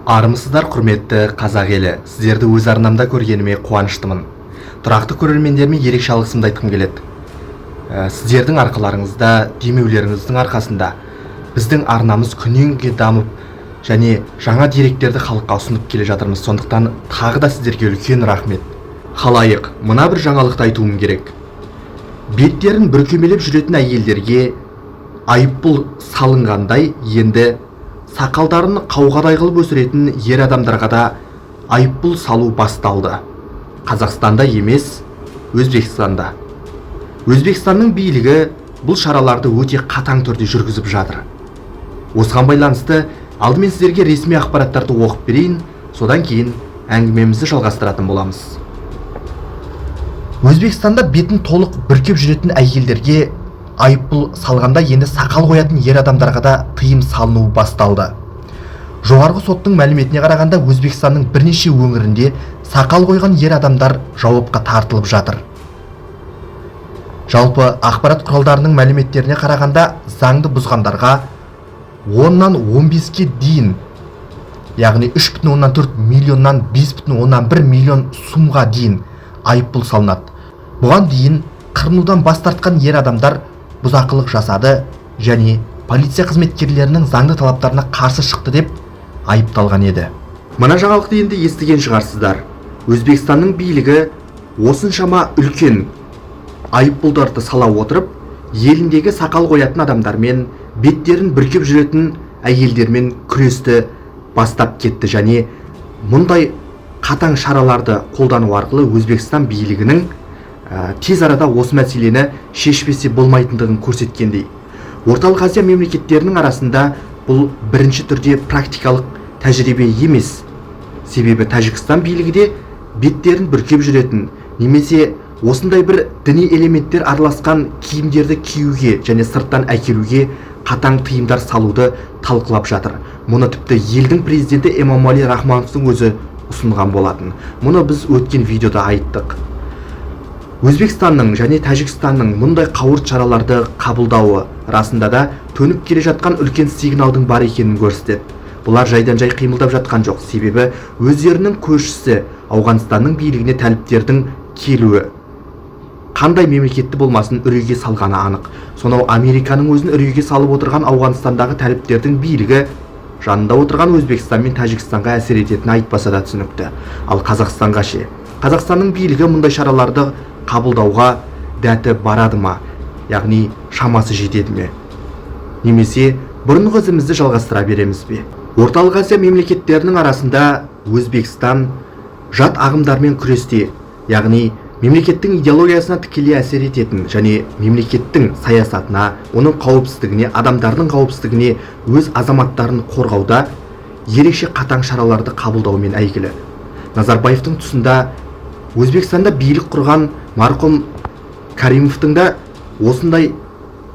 Армысыздар құрметті қазақ елі, сіздерді өз арнамда көргеніме қуаныштымын. Тұрақты көрермендеріме ерекше алғысымды айтқым келеді. Сіздердің арқаларыңызда, демеулеріңіздің арқасында біздің арнамыз күннен күнге дамып және жаңа деректерді халыққа ұсынып келе жатырмыз. Сондықтан тағы да сіздерге үлкен рахмет. Халайық, мына бір жаңалықты айтуым керек. Беттерін бүркемелеп жүретін әйелдерге айыппұл салынғандай, енді сақалдарын қауғадай қылып өсіретін ер адамдарға да айыппұл салу басталды. Қазақстанда емес, Өзбекстанда. Өзбекстанның билігі бұл шараларды өте қатаң түрде жүргізіп жатыр. Осыған байланысты алдымен сіздерге ресми ақпараттарды оқып берейін, содан кейін әңгімемізді жалғастыратын боламыз. Өзбекстанда бетін толық бүркеп жүретін әйелдерге айыппұл салғанда, енді сақал қоятын ер адамдарға да тыйым салыну басталды. Жоғарғы соттың мәліметіне қарағанда, Өзбекстанның бірнеше өңірінде сақал қойған ер адамдар жауапқа тартылып жатыр. Жалпы ақпарат құралдарының мәліметтеріне қарағанда, заңды бұзғандарға 10-нан 15-ке дейін, яғни 3,4 миллионнан 5,1 миллион сумға дейін айыппұл салынады. Бұған дейін қырынудан бас тартқан ер адамдар бұзақылық жасады және полиция қызметкерлерінің заңды талаптарына қарсы шықты деп айыпталған еді. Мына жаңалықты енді естіген шығарсыздар. Өзбекстанның билігі осыншама үлкен айыппұлдарды сала отырып, еліндегі сақал қоятын адамдармен, беттерін бүркеп жүретін әйелдермен күресті бастап кетті және мұндай қатаң шараларды қолдану арқылы Өзбекстан билігінің тез арада осы мәселені шешпесе болмайтындығын көрсеткендей. Орталық Азия мемлекеттерінің арасында бұл бірінші түрде практикалық тәжірибе емес. Себебі Тәжікстан билігі де беттерін бүркеп жүретін немесе осындай бір діни элементтер араласқан киімдерді киюге және сырттан әкелуге қатаң тыйымдар салуды талқылап жатыр. Мұны тіпті елдің президенті Эмомали Рахмоновтың өзі ұсынған болатын. Мұны біз өткен видеода айттық. Өзбекстанның және Тәжікстанның мұндай қауырт шараларды қабылдауы расында да төніп келе жатқан үлкен сигналдың бар екенін көрсетеді. Бұлар жайдан жай қимылдап жатқан жоқ, себебі өздерінің көршісі Ауғанстанның билігіне тәліптердің келуі қандай мемлекетті болмасын үрейге салғаны анық. Сонау Американың өзін үрейге салып отырған Ауғанстандағы тәліптердің билігі жанында отырған Өзбекстан мен Тәжікстанға әсер ететіні айтпаса да түсінікті. Ал Қазақстанға ше? Қазақстанның билігі мұндай шараларды қабылдауға дәті барады ма, яғни шамасы жетеді ме? Немесе бұрынғы ізімізді жалғастыра береміз бе? Орталық Азия мемлекеттерінің арасында Өзбекстан жат ағымдармен күресте, яғни мемлекеттің идеологиясына тікелей әсер ететін және мемлекеттің саясатына, оның қауіпсіздігіне, адамдардың қауіпсіздігіне, өз азаматтарын қорғауда ерекше қатаң шараларды қабылдаумен әйгілі. Назарбаевтың тұсында Өзбекстанда билік құрған марқұм Каримовтың да осындай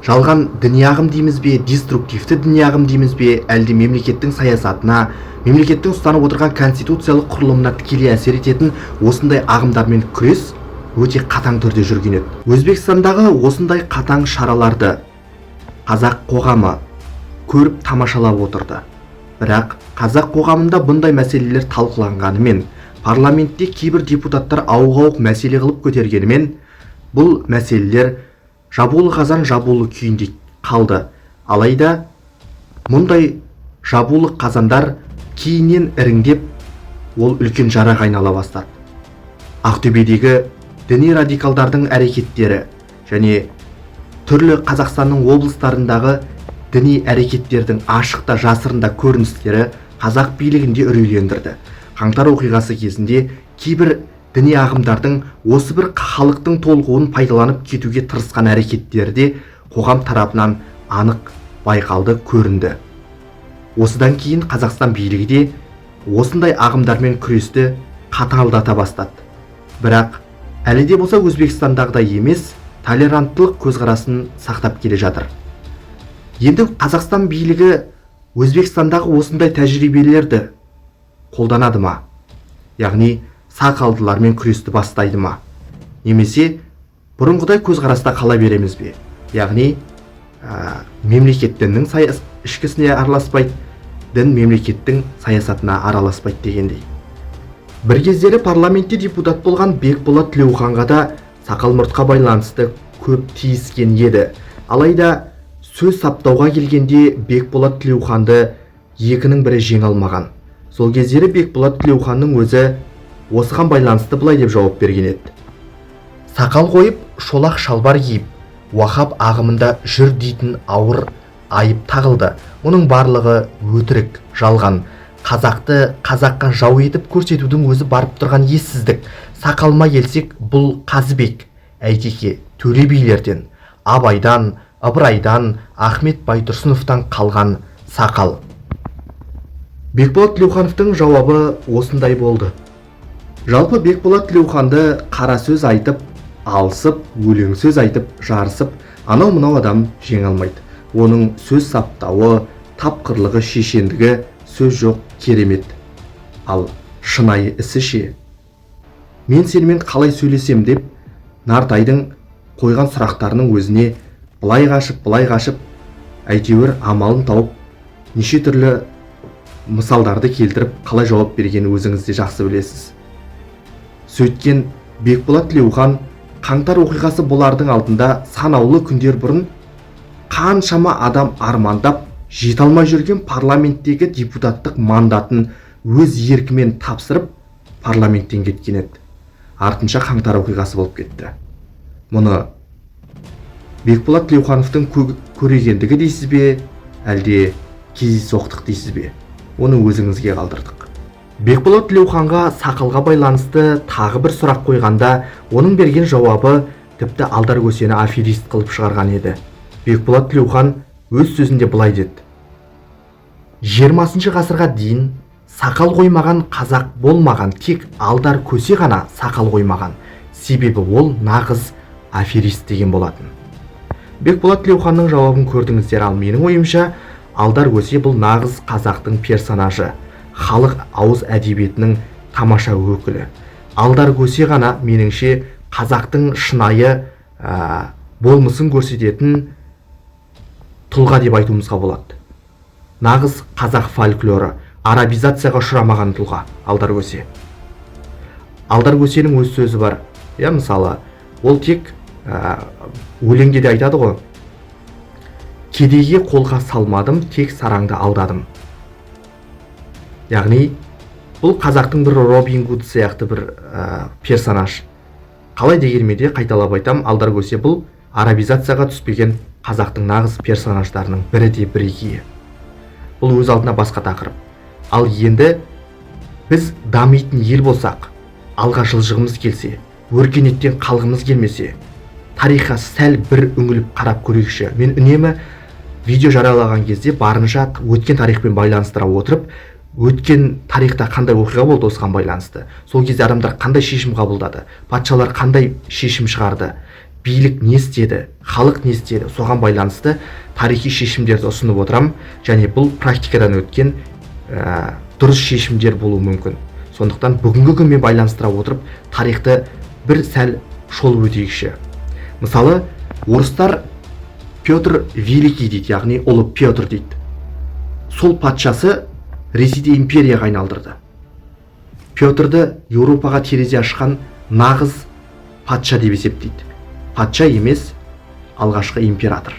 жалған діни ағым дейміз бе, деструктивті діни ағым дейміз бе, әлде мемлекеттің саясатына, мемлекеттің ұстанып отырған конституциялық құрылымына тікелей әсер ететін осындай ағымдармен күрес өте қатаң түрде жүрген еді. Өзбекстандағы осындай қатаң шараларды қазақ қоғамы көріп тамашалап отырды. Бірақ қазақ қоғамында бұндай мәселелер талқыланғанымен, парламентте кейбір депутаттар ауық-ауық мәселе қылып көтергенімен, бұл мәселелер жабулы қазан жабулы күйінде қалды. Алайда мұндай жабулы қазандар кейіннен іріңдеп, ол үлкен жараға айнала бастады. Ақтөбедегі діни радикалдардың әрекеттері және түрлі Қазақстанның облыстарындағы діни әрекеттердің ашықта жасырында көріністері қазақ билігінде үрейлендірді. Қаңтар оқиғасы кезінде кейбір діни ағымдардың осы бір халықтың толқуын пайдаланып кетуге тырысқан әрекеттері де қоғам тарапынан анық байқалды, көрінді. Осыдан кейін Қазақстан билігі де осындай ағымдармен күресті қатаңдата бастады. Бірақ әлі де болса Өзбекстандағыдай емес, толеранттылық көзқарасын сақтап келе жатыр. Енді Қазақстан билігі Өзбекстандағы осындай тәжірибелерді қолданады ма? Яғни сақалдылармен күресті бастайды ма? Немесе бұрынғыдай көзқараста қала береміз бе? Яғни мемлекеттің ішкісіне араласпайды, дін мемлекеттің саясатына араласпайды дегендей. Бір кездері парламентте депутат болған Бекболат Тілеуханға да сақал мұртқа байланысты көп тиіскен еді. Алайда сөз саптауға келгенде Бекболат Тілеуханды екінің бірі жеңе алмаған. Сол кездері Бекболат Тілеуханның өзі осыған байланысты былай деп жауап берген еді. Сақал қойып, шолақ шалбар киіп, уахап ағымында жүр дейтін ауыр айып тағылды. Оның барлығы өтірік, жалған. Қазақты қазаққа жау етіп көрсетудің өзі барып тұрған ессіздік. Сақалма келсек, бұл Қазыбек, Әйтеке, Төле билерден, Абайдан, Ыбырайдан, Ахмет Байтұрсыновтан қалған сақал. Бекболат Тілеухановтың жауабы осындай болды. Жалпы Бекболат Тілеуханды қара сөз айтып, алысып, өлең сөз айтып, жарысып, анау-мынау адам жеңе алмайды. Оның сөз саптауы, тапқырлығы, шешендігі сөз жоқ, керемет. Ал шынайы ісі ше? Мен сенімен қалай сөйлесем деп, Нартайдың қойған сұрақтарының өзіне былай қашып, әйтеуір амалын тауып, неше түрлі мысалдарды келтіріп, қалай жауап бергені өзіңіз де жақсы білесіз. Сөйткен Бекболат Тілеухан қаңтар оқиғасы болардың алдында санаулы күндер бұрын қаншама адам армандап жете алмай жүрген парламенттегі депутаттық мандатын өз еркімен тапсырып парламенттен кеткен еді. Артынша қаңтар оқиғасы болып кетті. Мұны Бекболат Тілеухановтың көрегендігі дейсіз бе, әлде кездейсоқтық дейсіз бе? Оны өзіңізге қалдырдық. Бекболат Тілеуханға сақалға байланысты тағы бір сұрақ қойғанда, оның берген жауабы тіпті Алдаркөсені аферист қылып шығарған еді. Бекболат Тілеухан өз сөзінде былай деді: 20 ғасырға дейін сақал қоймаған қазақ болмаған, тек Алдаркөсе ғана сақал қоймаған. Себебі ол нағыз аферист деген болатын. Бекболат Тілеуханның жауабын көрдіңіздер, ал менің ойымша Алдаркөсе бұл нағыз қазақтың персонажы, халық ауыз әдебиетінің тамаша өкілі. Алдаркөсе ғана меніңше қазақтың шынайы болмысын көрсететін тұлға деп айтуымызға болады. Нағыз қазақ фольклоры, арабизацияға ұшырамаған тұлға Алдаркөсе. Алдаркөсенің өз сөзі бар. Мысалы, ол тек өлеңде де айтады ғой: кедейге қолға салмадым, тек сараңды алдадым. Яғни, бұл қазақтың бір Робин Гуд сияқты бір персонаж. Қалай дегенмен де қайталап айтам, Алдаркөсе бұл арабизацияға түспеген қазақтың нағыз персонаждарының бірі де бірегейі. Бұл өз алдына басқа тақырып. Ал енді біз дамитын ел болсақ, алға жылжығымыз келсе, өркениеттен қалғымыз келмесе, тарихқа сәл бір үңіліп қарап көрейікші. Мен үнемі видео жариялаған кезде барынша өткен тарихпен байланыстыра отырып, өткен тарихта қандай оқиға болды осыған байланысты, сол кезде адамдар қандай шешім қабылдады, патшалар қандай шешім шығарды, билік не істеді, халық не істеді, соған байланысты тарихи шешімдерді ұсынып отырам, және бұл практикадан өткен дұрыс шешімдер болуы мүмкін. Сондықтан бүгінгі күнмен байланыстыра отырып тарихты бір сәл шолып өтейікші. Мысалы, орыстар Петр Великий дейді, яғни ұлы Петр дейді. Сол патшасы Ресейде империяға айналдырды. Петрді Еуропаға терезе ашқан нағыз патша деп есептейді. Патша емес, алғашқы император.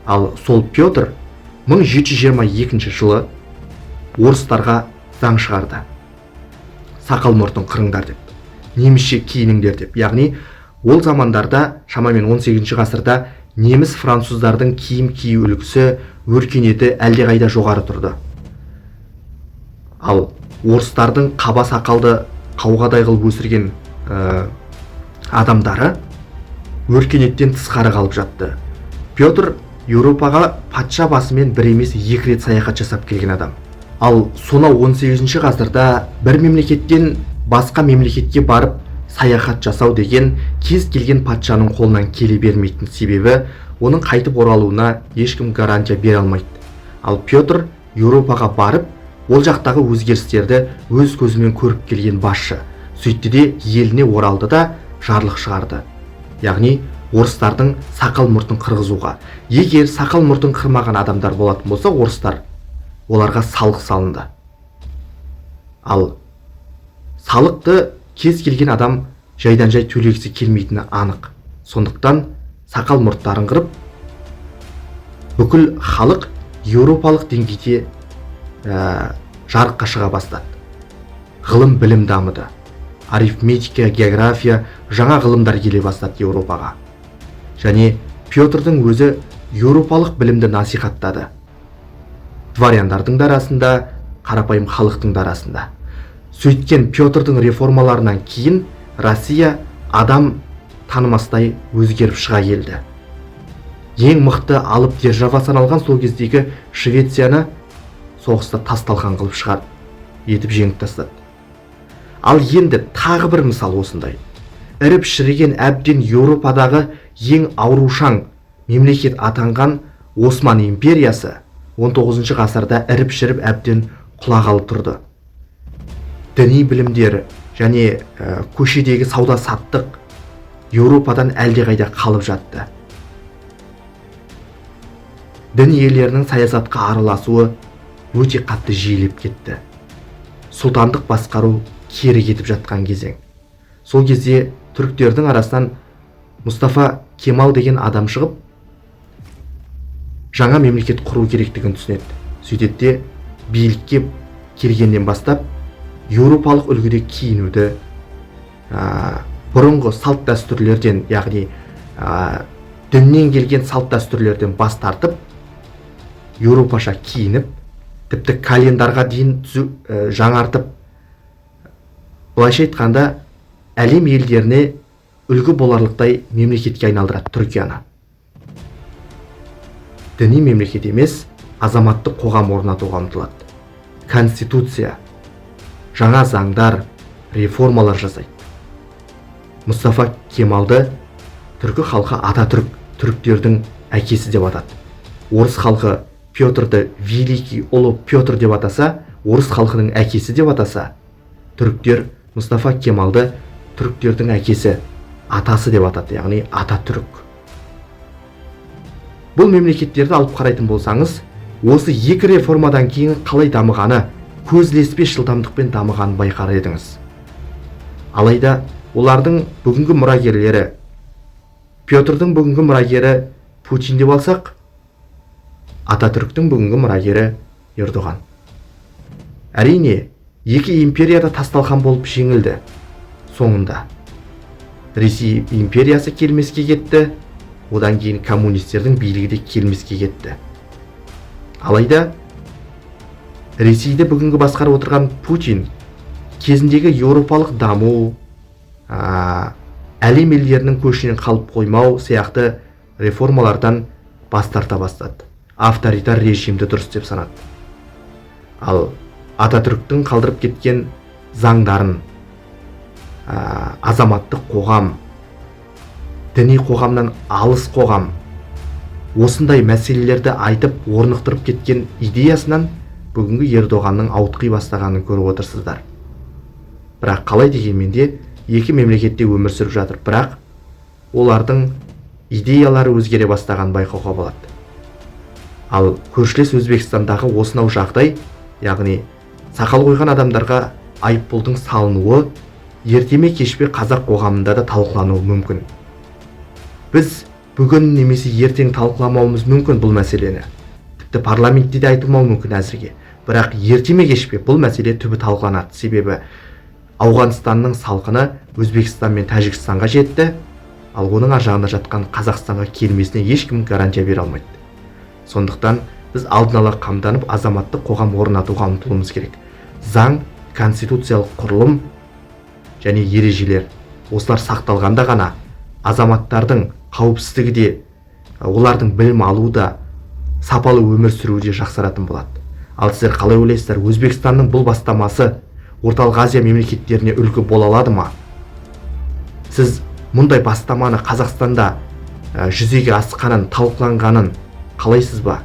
Ал сол Петр 1722 жылы орыстарға заң шығарды. Сақал мұртын қырыңдар деп, немісше киініңдер деп. Яғни, ол замандарда, шамамен 18 ғасырда неміс француздардың киім кию үлгісі, өркениеті әлдеқайда жоғары тұрды. Ал орыстардың қаба сақалды қауғадай қылып өсірген адамдары өркениеттен тысқары қалып жатты. Петр Еуропаға патша басымен бір емес екі рет саяхат жасап келген адам. Ал сонау 18 ғасырда бір мемлекеттен басқа мемлекетке барып саяхат жасау деген кез келген патшаның қолынан келе бермейтін. Себебі оның қайтып оралуына ешкім гарантия бере алмайды. Ал Петр Еуропаға барып, ол жақтағы өзгерістерді өз көзімен көріп келген басшы. Сөйтті де еліне оралды да жарлық шығарды. Яғни орыстардың сақал мұртын қырғызуға. Егер сақал мұртын қырмаған адамдар болатын болса, орыстар оларға салық салынды. Ал салықты кез келген адам жайдан жай төлегісі келмейтіні анық. Сондықтан сақал мұрттарын қырып, бүкіл халық еуропалық деңгейде жарыққа шыға бастады. Ғылым білім дамыды. Арифметика, география, жаңа ғылымдар келе бастады Еуропаға. Және Петрдің өзі еуропалық білімді насихаттады. Дворяндардың да арасында, қарапайым халықтың да арасында. Сөйткен Петрдің реформаларынан кейін Россия адам танымастай өзгеріп шыға келді. Ең мықты алып держава саналған сол кездегі Швецияны соғыста тас-талқан қылып шығарды, етіп жеңіп тастады. Ал енді тағы бір мысал осындай. Іріп шіріген әбден Еуропадағы ең аурушаң мемлекет атанған Осман империясы 19 ғасырда іріп шіріп әбден құлағалы тұрды. Діни білімдер және көшедегі сауда саттық Еуропадан әлдеқайда қалып жатты. Дін иелерінің саясатқа араласуы өте қатты жиілеп кетті. Сұлтандық басқару кері кетіп жатқан кезең. Сол кезде түріктердің арасынан Мұстафа Кемал деген адам шығып, жаңа мемлекет құру керектігін түсінеді. Сөйтеді, билікке келгеннен бастап еуропалық үлгіде киінуді, бұрынғы салт дәстүрлерден, яғни діннен келген салт дәстүрлерден бас тартып, еуропаша киініп, тіпті календарға дейін жаңартып, былайша айтқанда әлем елдеріне үлгі боларлықтай мемлекетке айналдырады Түркияны. Діни мемлекет емес, азаматтық қоғам орнатуға ұмтылады. Конституция, жаңа заңдар, реформалар жасайды. Мұстафа Кемалды түркі халқы Ататүрік, түріктердің әкесі деп атады. Орыс халқы Петрді Великий, ұлы Петр деп атаса, орыс халқының әкесі деп атаса, түріктер Мұстафа Кемалды түріктердің әкесі, атасы деп атады, яғни Ататүрік. Бұл мемлекеттерді алып қарайтын болсаңыз, осы екі реформадан кейін қалай дамығаны, көз ілеспес жылдамдықпен дамығанын байқар едіңіз. Алайда олардың бүгінгі мұрагерлері, Петрдің бүгінгі мұрагері Путин деп алсақ, Ататүріктің бүгінгі мұрагері Ердоған. Әрине, екі империяда тасталқан болып жеңілді. Соңында Ресей империясы келмеске кетті, одан кейін коммунистердің билігі де келмеске кетті. Алайда Ресейді бүгінгі басқарып отырған Путин кезіндегі еуропалық даму, әлем елдерінің көшінен қалып қоймау сияқты реформалардан бас тарта бастады. Авторитар режимді дұрыс деп санады. Ал Ататүріктің қалдырып кеткен заңдарын, азаматтық қоғам, діни қоғамнан алыс қоғам, осындай мәселелерді айтып орнықтырып кеткен идеясынан бүгінгі Ердоғанның ауытқи бастағанын көріп отырсыздар. Бірақ қалай дегенмен де екі мемлекетте өмір сүріп жатыр, бірақ олардың идеялары өзгере бастаған байқауға болады. Ал көршілес Өзбекстандағы осынау жағдай, яғни сақал қойған адамдарға айыппұлдың салынуы ертеме кешпе қазақ қоғамында да талқылануы мүмкін. Біз бүгін немесе ертең талқыламауымыз мүмкін бұл мәселені. Тіпті парламентте де айтылмауы мүмкін әзірге. Бірақ ертеме кешпе бұл мәселе түбі талқыланады. Себебі Ауғанстанның салқыны Өзбекстан мен Тәжікстанға жетті, ал оның ар жағында жатқан Қазақстанға келмесіне ешкім гарантия бере алмайды. Сондықтан біз алдын ала қамданып азаматтық қоғам орнатуға ұмтылуымыз керек. Заң, конституциялық құрылым және ережелер осылар сақталғанда ғана азаматтардың қауіпсіздігі де, олардың білім алуы да, сапалы өмір сүруі де жақсаратын болады. Ал сіздер қалай ойлайсыздар, Өзбекстанның бұл бастамасы Орталық Азия мемлекеттеріне үлгі бола алады ма? Сіз мұндай бастаманы Қазақстанда жүзеге асқанын, талқыланғанын қалайсыз ба?